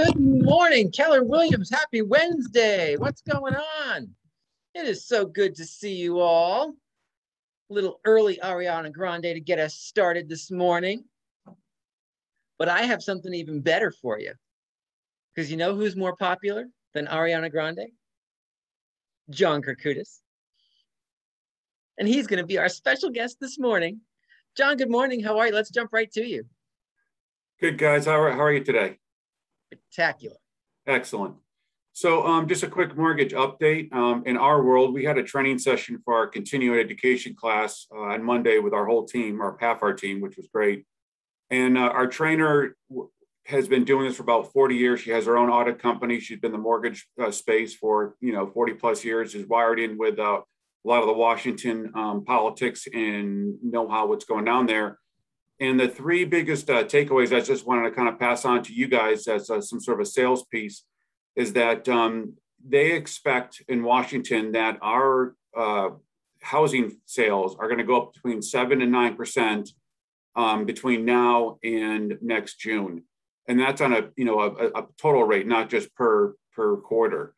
Good morning, Keller Williams. Happy Wednesday. What's going on? It is so good to see you all. A little early Ariana Grande to get us started this morning. But I have something even better for you. Because you know who's more popular than Ariana Grande? John Kirkutis. And he's going to be our special guest this morning. John, good morning. How are you? Let's jump right to you. Good, guys. How are you today? Spectacular. Excellent. So just a quick mortgage update. In our world, we had a training session for our continuing education class on Monday with our whole team, or half our team, which was great. And our trainer has been doing this for about 40 years. She has her own audit company. She's been in the mortgage space for 40 plus years. She's wired in with a lot of the Washington politics and know how what's going down there. And the three biggest takeaways I just wanted to kind of pass on to you guys as some sort of a sales piece is that they expect in Washington that our housing sales are going to go up between 7 and 9% between now and next June. And that's on a total rate, not just per quarter,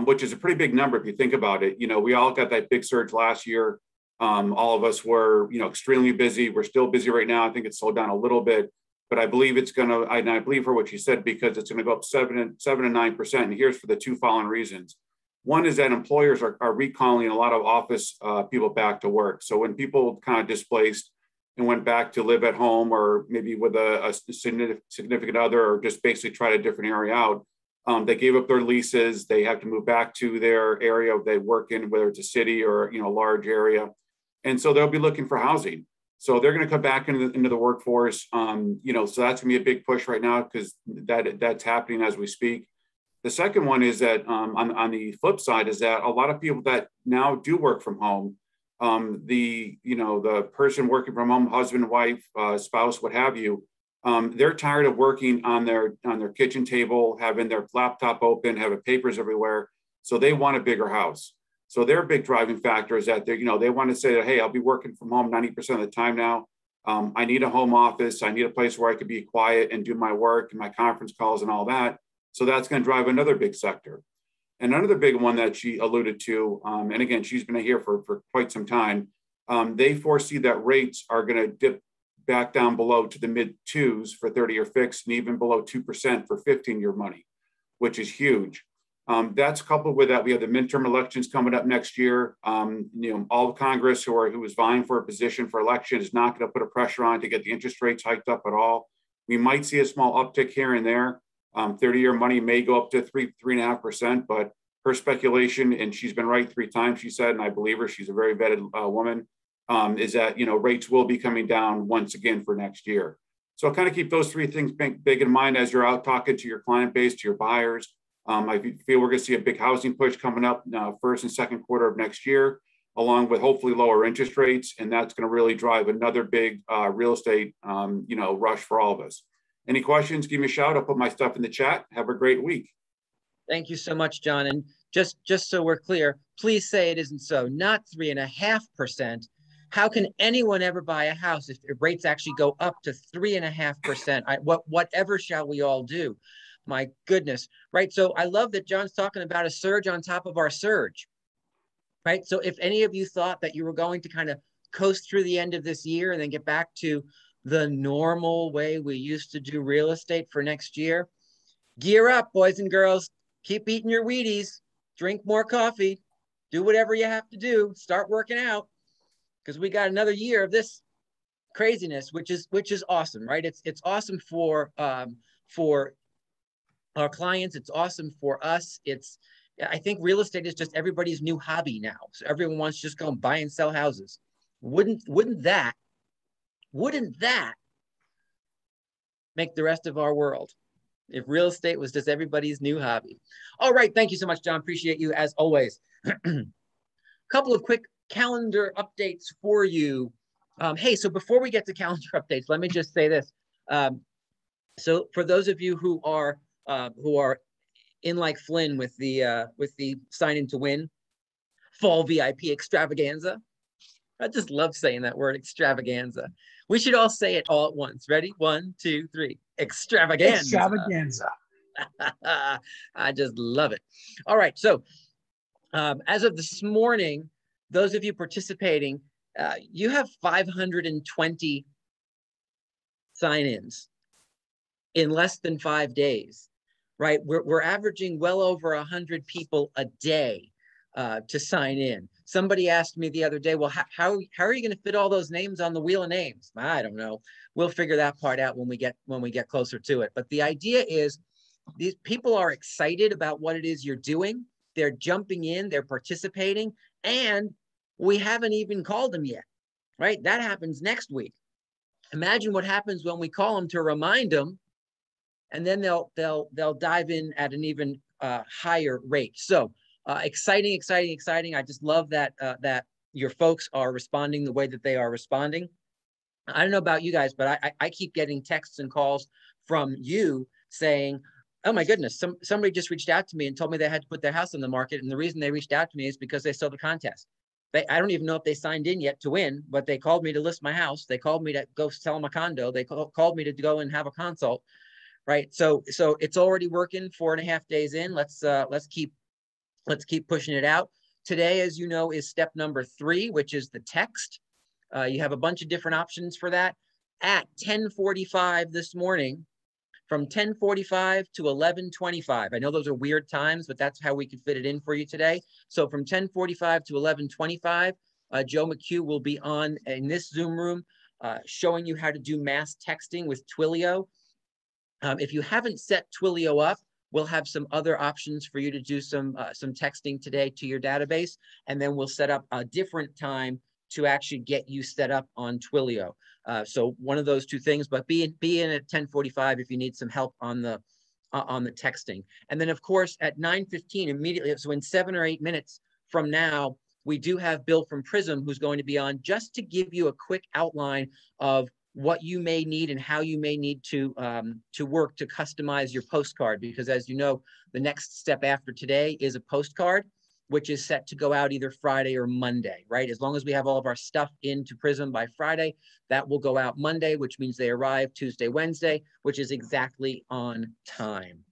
which is a pretty big number if you think about it. We all got that big surge last year. All of us were, extremely busy. We're still busy right now. I think it's slowed down a little bit, but I believe it's going to, and I believe her what she said, because it's going to go up 7 and 9%. And here's for the two following reasons. One is that employers are recalling a lot of office people back to work. So when people kind of displaced and went back to live at home, or maybe with a significant other, or just basically tried a different area out, they gave up their leases. They have to move back to their area they work in, whether it's a city or a large area. And so they'll be looking for housing. So they're going to come back into the workforce. So that's going to be a big push right now, because that's happening as we speak. The second one is that on the flip side is that a lot of people that now do work from home, the person working from home, husband, wife, spouse, what have you, they're tired of working on their kitchen table, having their laptop open, having papers everywhere. So they want a bigger house. So their big driving factor is that they want to say that, hey, I'll be working from home 90% of the time now. I need a home office. I need a place where I could be quiet and do my work and my conference calls and all that. So that's going to drive another big sector. And another big one that she alluded to, and again, she's been here for quite some time. They foresee that rates are going to dip back down below to the mid 2s for 30-year fixed, and even below 2% for 15-year money, which is huge. That's coupled with that we have the midterm elections coming up next year. All of Congress who is vying for a position for election is not going to put a pressure on to get the interest rates hiked up at all. We might see a small uptick here and there. 30-year money may go up to 3.5%, but her speculation, and she's been right 3 times, she said, and I believe her, she's a very vetted woman, is that rates will be coming down once again for next year. So kind of keep those 3 things big in mind as you're out talking to your client base, to your buyers. I feel we're going to see a big housing push coming up first and second quarter of next year, along with hopefully lower interest rates, and that's going to really drive another big real estate rush for all of us. Any questions? Give me a shout. I'll put my stuff in the chat. Have a great week. Thank you so much, John. And just so we're clear, please say it isn't so. Not 3.5%. How can anyone ever buy a house if rates actually go up to 3.5%? Whatever shall we all do? My goodness, right? So I love that John's talking about a surge on top of our surge, right? So if any of you thought that you were going to kind of coast through the end of this year and then get back to the normal way we used to do real estate for next year, gear up, boys and girls. Keep eating your Wheaties, drink more coffee, do whatever you have to do, start working out, because we got another year of this craziness, which is awesome, right? It's awesome for our clients. It's awesome for us. I think real estate is just everybody's new hobby now. So everyone wants to just go and buy and sell houses. Wouldn't that make the rest of our world if real estate was just everybody's new hobby? All right. Thank you so much, John. Appreciate you as always. Couple of quick calendar updates for you. Hey, so before we get to calendar updates, let me just say this. So for those of you who are in like Flynn with the sign in to win fall VIP extravaganza. I just love saying that word, extravaganza. We should all say it all at once. Ready? 1, 2, 3. Extravaganza. Extravaganza. I just love it. All right. So as of this morning, those of you participating, you have 520 sign-ins in less than 5 days, right? We're averaging well over 100 people a day to sign in. Somebody asked me the other day, well, how are you going to fit all those names on the wheel of names? I don't know. We'll figure that part out when we get closer to it. But the idea is these people are excited about what it is you're doing. They're jumping in, they're participating, and we haven't even called them yet, right? That happens next week. Imagine what happens when we call them to remind them, and then they'll dive in at an even higher rate. So exciting, exciting, exciting. I just love that that your folks are responding the way that they are responding. I don't know about you guys, but I keep getting texts and calls from you saying, oh my goodness, somebody just reached out to me and told me they had to put their house on the market. And the reason they reached out to me is because they saw the contest. I don't even know if they signed in yet to win, but they called me to list my house. They called me to go sell my condo. They called me to go and have a consult, right? So it's already working 4.5 days in. Let's keep pushing it out. Today, as you know, is step number 3, which is the text. You have a bunch of different options for that. At 10:45 this morning, from 10:45 to 11:25. I know those are weird times, but that's how we could fit it in for you today. So from 10:45 to 11:25, Joe McHugh will be on in this Zoom room showing you how to do mass texting with Twilio. If you haven't set Twilio up, we'll have some other options for you to do some texting today to your database, and then we'll set up a different time to actually get you set up on Twilio. So one of those two things, but be in at 10:45 if you need some help on the texting. And then of course at 9:15 immediately, so in 7 or 8 minutes from now, we do have Bill from Prism who's going to be on just to give you a quick outline of what you may need and how you may need to work to customize your postcard. Because as you know, the next step after today is a postcard, which is set to go out either Friday or Monday, right? As long as we have all of our stuff into Prism by Friday, that will go out Monday, which means they arrive Tuesday, Wednesday, which is exactly on time.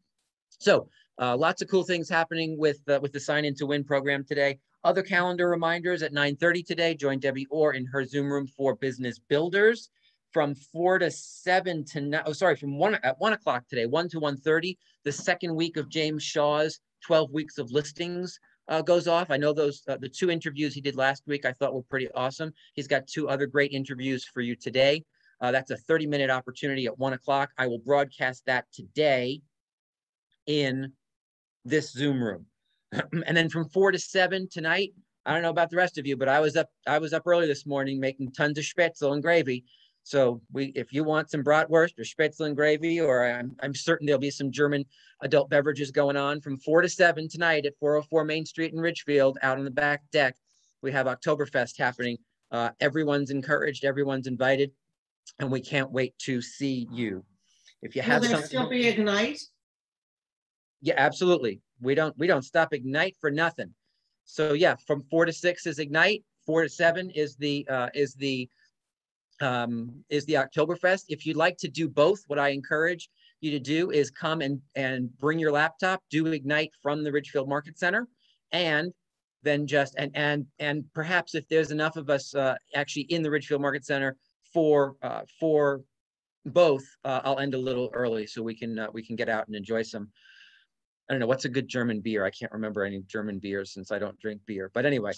So lots of cool things happening with the Sign In to Win program today. Other calendar reminders at 9:30 today, join Debbie Orr in her Zoom room for business builders. From 4 to 7 to, from 1 o'clock today, 1 to 1:30, the second week of James Shaw's 12 weeks of listings goes off. I know those the 2 interviews he did last week I thought were pretty awesome. He's got 2 other great interviews for you today. That's a 30-minute opportunity at 1 o'clock. I will broadcast that today in this Zoom room. And then from 4 to 7 tonight, I don't know about the rest of you, but I was up early this morning making tons of spätzle and gravy. So if you want some bratwurst or spätzle and gravy, or I'm certain there'll be some German adult beverages going on from 4 to 7 tonight at 404 Main Street in Ridgefield, out on the back deck. We have Oktoberfest happening. Everyone's encouraged, everyone's invited, and we can't wait to see you. If you have Will there still be Ignite? Yeah, absolutely. We don't stop Ignite for nothing. So yeah, from 4 to 6 is Ignite. 4 to 7 is the Oktoberfest. If you'd like to do both, what I encourage you to do is come and bring your laptop, do Ignite from the Ridgefield Market Center, and then just and perhaps if there's enough of us actually in the Ridgefield Market Center for both, I'll end a little early so we can get out and enjoy some. I don't know what's a good German beer. I can't remember any German beers since I don't drink beer. But anyway,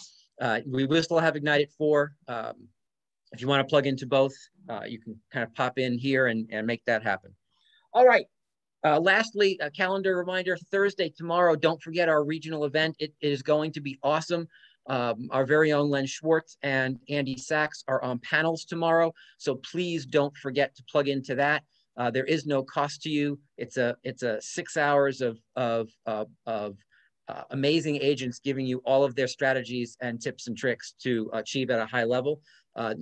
we will still have Ignite at 4. If you want to plug into both, you can kind of pop in here and make that happen. All right. Lastly, a calendar reminder, Thursday, tomorrow, don't forget our regional event. It is going to be awesome. Our very own Len Schwartz and Andy Sachs are on panels tomorrow. So please don't forget to plug into that. There is no cost to you. It's a 6 hours of amazing agents giving you all of their strategies and tips and tricks to achieve at a high level.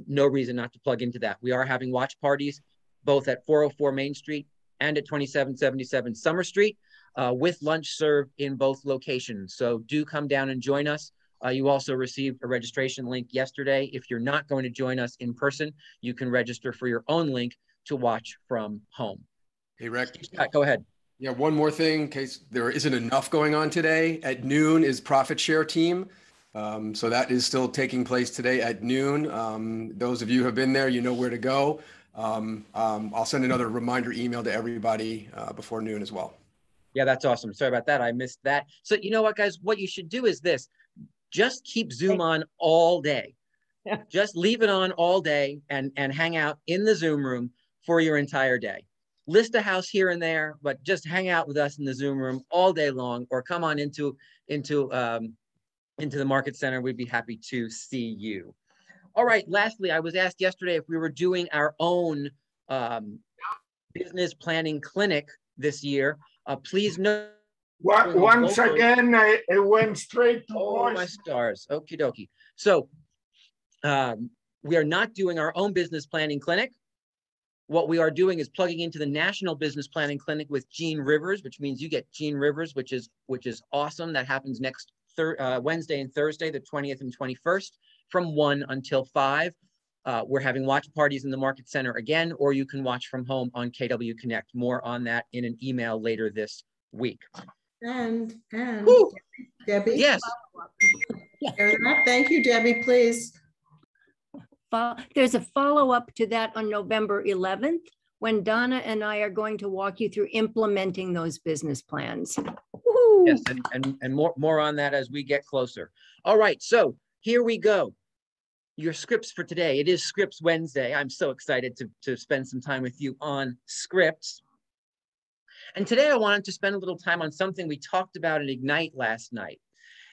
No reason not to plug into that. We are having watch parties both at 404 Main Street and at 2777 Summer Street with lunch served in both locations. So do come down and join us. You also received a registration link yesterday. If you're not going to join us in person, you can register for your own link to watch from home. Hey, Rick. Go ahead. Yeah, one more thing in case there isn't enough going on today. At noon is Profit Share Team. So that is still taking place today at noon. Those of you who have been there, you know where to go. I'll send another reminder email to everybody before noon as well. Yeah, that's awesome. Sorry about that. I missed that. So you know what, guys, what you should do is this. Just keep Zoom on all day. Just leave it on all day and hang out in the Zoom room for your entire day. List a house here and there, but just hang out with us in the Zoom room all day long, or come on into the Market Center. We'd be happy to see you. All right. Lastly, I was asked yesterday if we were doing our own business planning clinic this year. Please note. Once again, it went straight to voice. My stars. Okie dokie. So we are not doing our own business planning clinic. What we are doing is plugging into the National Business Planning Clinic with Gene Rivers, which means you get Gene Rivers, which is awesome. That happens next Wednesday and Thursday, the 20th and 21st, from 1 until 5. We're having watch parties in the Market Center again, or you can watch from home on KW Connect. More on that in an email later this week. And Woo! Debbie. Yes. Thank you, Debbie, please. There's a follow-up to that on November 11th, when Donna and I are going to walk you through implementing those business plans. Woo! Yes, and more on that as we get closer. All right, so here we go. Your scripts for today. It is Scripts Wednesday. I'm so excited to spend some time with you on scripts. And today I wanted to spend a little time on something we talked about in Ignite last night.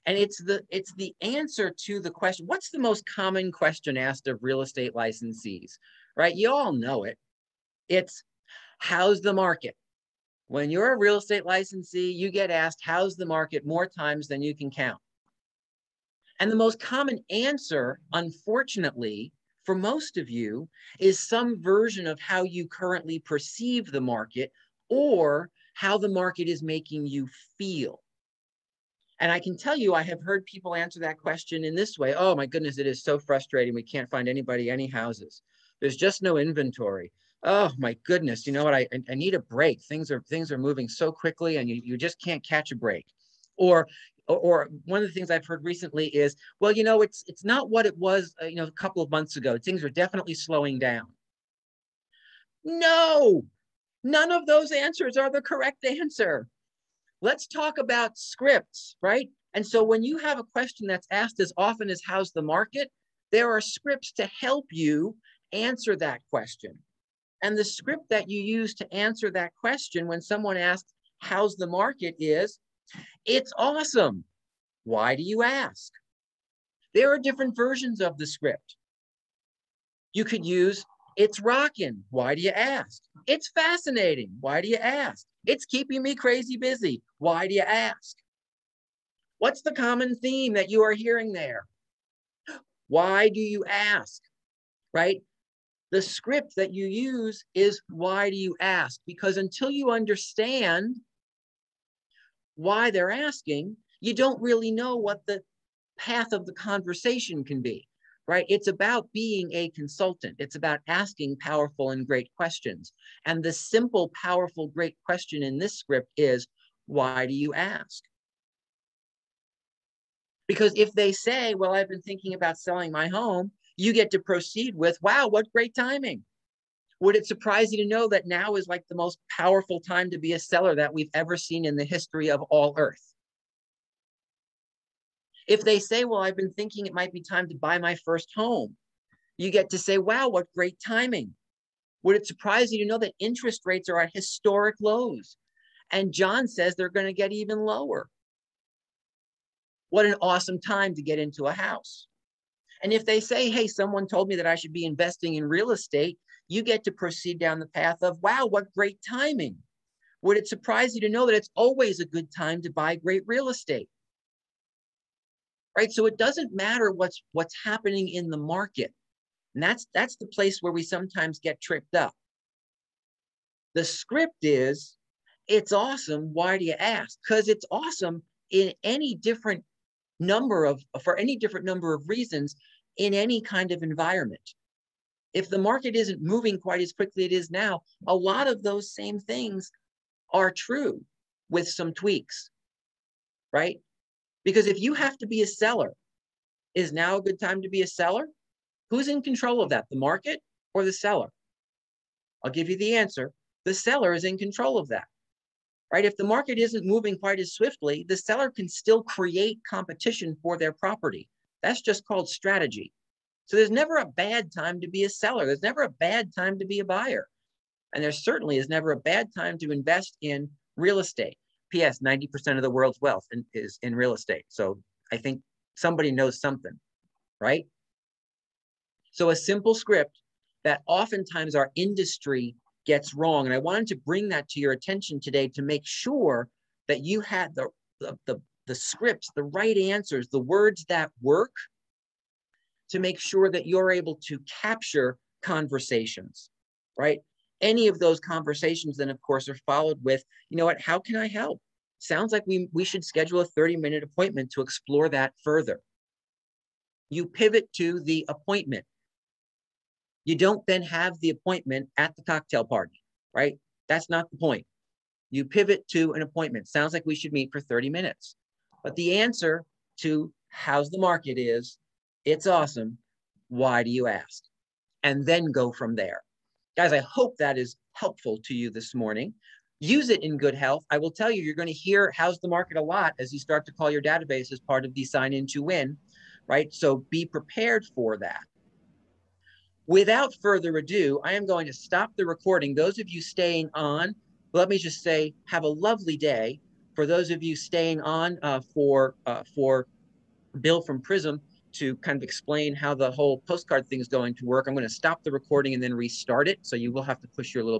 And it's the answer to the question, what's the most common question asked of real estate licensees, right? You all know it. It's, how's the market? When you're a real estate licensee, you get asked, how's the market, more times than you can count. And the most common answer, unfortunately, for most of you, is some version of how you currently perceive the market or how the market is making you feel. And I can tell you, I have heard people answer that question in this way. Oh my goodness, it is so frustrating. We can't find anybody, any houses. There's just no inventory. Oh my goodness, you know what? I need a break. Things are moving so quickly and you just can't catch a break. Or one of the things I've heard recently is, well, you know, it's not what it was, a couple of months ago. Things are definitely slowing down. No, none of those answers are the correct answer. Let's talk about scripts, right? And so when you have a question that's asked as often as how's the market, there are scripts to help you answer that question. And the script that you use to answer that question when someone asks, how's the market is, it's awesome. Why do you ask? There are different versions of the script. You could use, it's rocking. Why do you ask? It's fascinating. Why do you ask? It's keeping me crazy busy. Why do you ask? What's the common theme that you are hearing there? Why do you ask? Right? The script that you use is why do you ask? Because until you understand why they're asking, you don't really know what the path of the conversation can be. Right? It's about being a consultant. It's about asking powerful and great questions. And the simple, powerful, great question in this script is, why do you ask? Because if they say, well, I've been thinking about selling my home, you get to proceed with, wow, what great timing. Would it surprise you to know that now is like the most powerful time to be a seller that we've ever seen in the history of all earth? If they say, well, I've been thinking it might be time to buy my first home, you get to say, wow, what great timing. Would it surprise you to know that interest rates are at historic lows? And John says they're going to get even lower. What an awesome time to get into a house. And if they say, hey, someone told me that I should be investing in real estate, you get to proceed down the path of, wow, what great timing. Would it surprise you to know that it's always a good time to buy great real estate? Right? So it doesn't matter what's happening in the market. And that's the place where we sometimes get tripped up. The script is, it's awesome. Why do you ask? Because it's awesome in any different number of, for any different number of reasons in any kind of environment. If the market isn't moving quite as quickly as it is now, a lot of those same things are true with some tweaks, right? Because if you have to be a seller, is now a good time to be a seller? Who's in control of that, the market or the seller? I'll give you the answer. The seller is in control of that, right? If the market isn't moving quite as swiftly, the seller can still create competition for their property. That's just called strategy. So there's never a bad time to be a seller. There's never a bad time to be a buyer. And there certainly is never a bad time to invest in real estate. P.S. 90% of the world's wealth is in real estate. So I think somebody knows something, right? So a simple script that oftentimes our industry gets wrong. And I wanted to bring that to your attention today to make sure that you had the scripts, the right answers, the words that work, to make sure that you're able to capture conversations, right? Any of those conversations then, of course, are followed with, you know what, how can I help? Sounds like we should schedule a 30-minute appointment to explore that further. You pivot to the appointment. You don't then have the appointment at the cocktail party, right? That's not the point. You pivot to an appointment. Sounds like we should meet for 30 minutes. But the answer to how's the market is, it's awesome. Why do you ask? And then go from there. Guys, I hope that is helpful to you this morning. Use it in good health. I will tell you, you're going to hear how's the market a lot as you start to call your database as part of the sign in to win, right? So be prepared for that. Without further ado, I am going to stop the recording. Those of you staying on, let me just say, have a lovely day. For those of you staying on for Bill from Prism to kind of explain how the whole postcard thing is going to work, I'm going to stop the recording and then restart it. So you will have to push your little button.